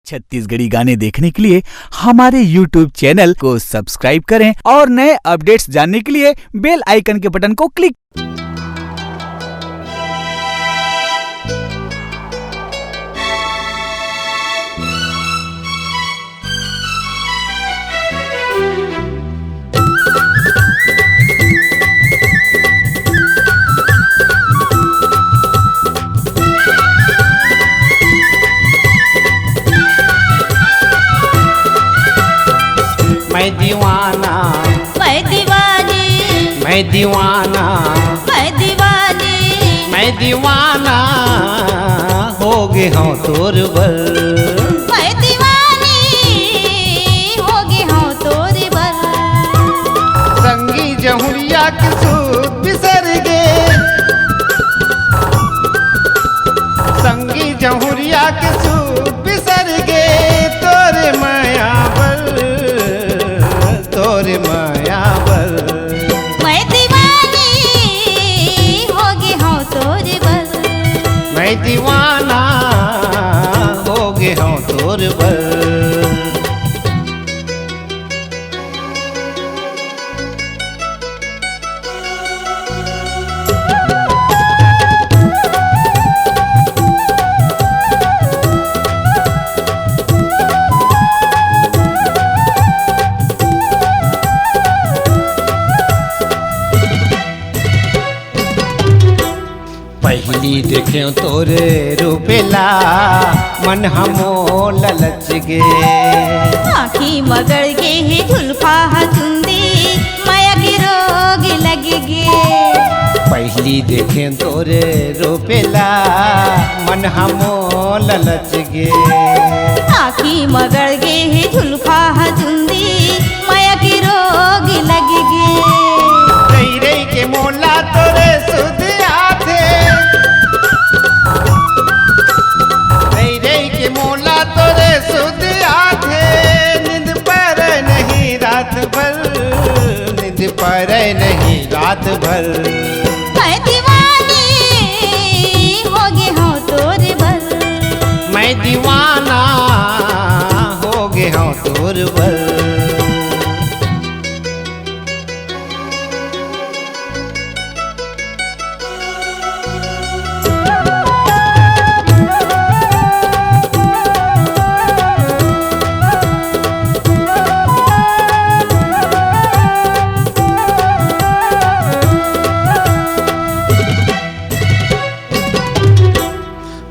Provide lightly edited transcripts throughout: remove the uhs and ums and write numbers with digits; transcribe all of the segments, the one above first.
छत्तीसगढ़ी गाने देखने के लिए हमारे YouTube चैनल को सब्सक्राइब करें और नए अपडेट्स जानने के लिए बेल आइकन के बटन को क्लिक। मैं दीवाना मैं दीवानी मैं दीवाना मैं दीवानी मैं दीवाना हो गए हो तोर बल। मैं दीवानी हो गए हो तोर बल। संगी जहुरिया के सूत बिसर गे, संगी जहुरिया के सूत बिसर गे तोरे माया बल, तोरे माया बल। मैं दीवानी हो गए हो तोर बल। मैं दीवाना हो गए हो तोर बल। पहली देखे तोरे रूपेला मन हमो ललच गे। आँखी मगड़ गे ही झुल्फा चुंदी माया के रोग लग गे। पहली देखे तोरे रूपेला मन हमो ललच गे। आँखी मगड़ गे ही झुल्फा चुंदी माया के रोग लग गे। रई रई के मोला तोरे सुध आथे, रई रई के मोला तोरे सुध आथे। नींद पर नहीं रात भर, नींद पर नहीं रात भर। मैं दीवानी हो गए हो तोर बल। मैं दीवाना हो गए हो तोर बल।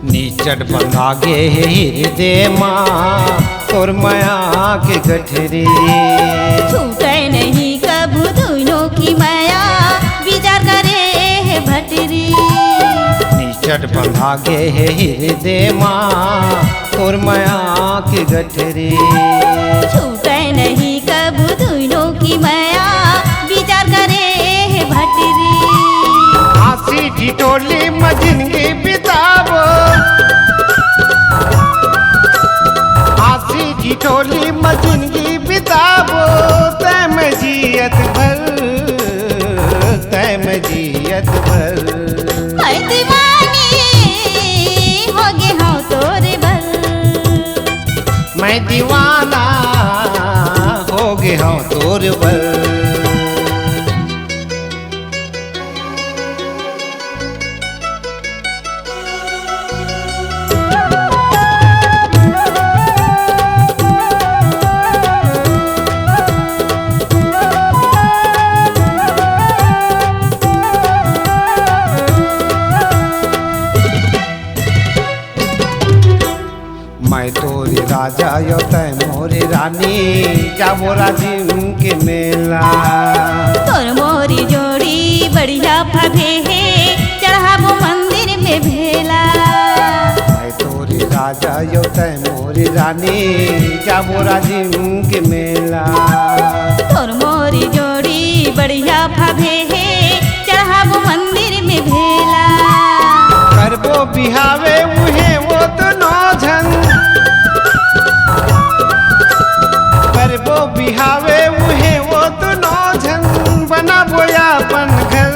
नीचट बंधा गे हृदय माँ तोर माया के गठरी। छूटे नहीं कभू दोनों की माया विचार करे है भटरी। नीचट बंधा गे हृदय माँ तोर माया के गठरी। छूटे नहीं कभू दोनों की माया विचार करे है भटरी। आसी ढिटोली में जिंदगी बिताबो, आसी ढिटोली में जिंदगी बिताबो। तय में जियत भर, तय में जियत भर। मैं दीवानी हो गए हो तोर बल। मैं दीवाना हो गए हो तोर बल। मैं तोरे राजा यो तय मोरे रानी, जाबो राजिम के मेला। तोर मोरी जोड़ी बढ़िया फभे है चढ़ाबो मंदिर में भेला। मैं तोरे राजा यो तय मोरे रानी, जाबो राजिम के मेला। तोर मोरी जोड़ी बढ़िया फभे है चढ़ाबो मंदिर में भेला। करबो बिहावे मुहे वो तो नौझन, करबो बिहावे मुहे वो तो नौझन। बना बोया अपन घर,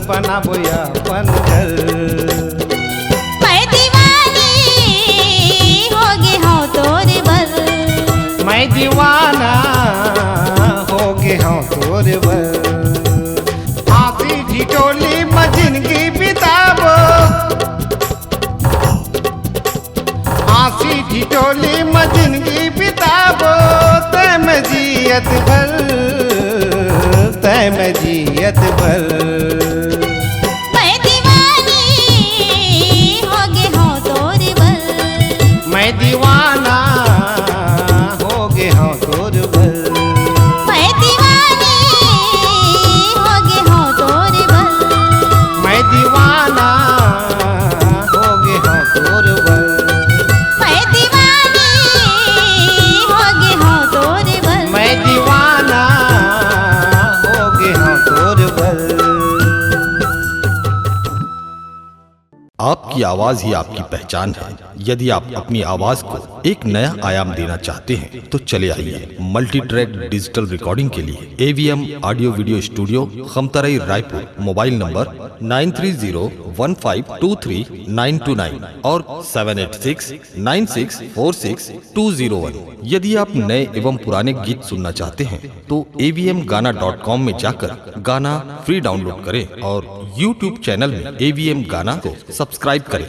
बना बोया अपन घर। मैं दीवानी हो दीवाना हो गए हूँ तोर बल। आंसी ढिटोली में जिंदगी बिताबो, आंसी ढिटोली में जिंदगी बिताबो, तय में जियत भर, तय में जियत भर। मैं दीवानी हो गए हो तोर बल, मैं दीवाना हो गए हूँ तोर बल। मैं दीवानी हो गए हो तोर बल, मैं दीवाना हो गए हूँ तोर बल। मैं दीवानी हो गए हो तोर बल। मैं दीवाना हो गए हूँ तोर बल। आपकी आवाज ही आपकी पहचान है। यदि आप अपनी आवाज को एक नया आयाम देना चाहते हैं तो चले आइए मल्टी ट्रैक डिजिटल रिकॉर्डिंग के लिए AVM audio video studio, Khamtarai, Raipur. Mobile number 9301523929 और 7869646201। यदि आप नए एवं पुराने गीत सुनना चाहते हैं तो avmgana.com में जाकर गाना फ्री डाउनलोड करें और YouTube चैनल में AVM गाना को सब्सक्राइब करें।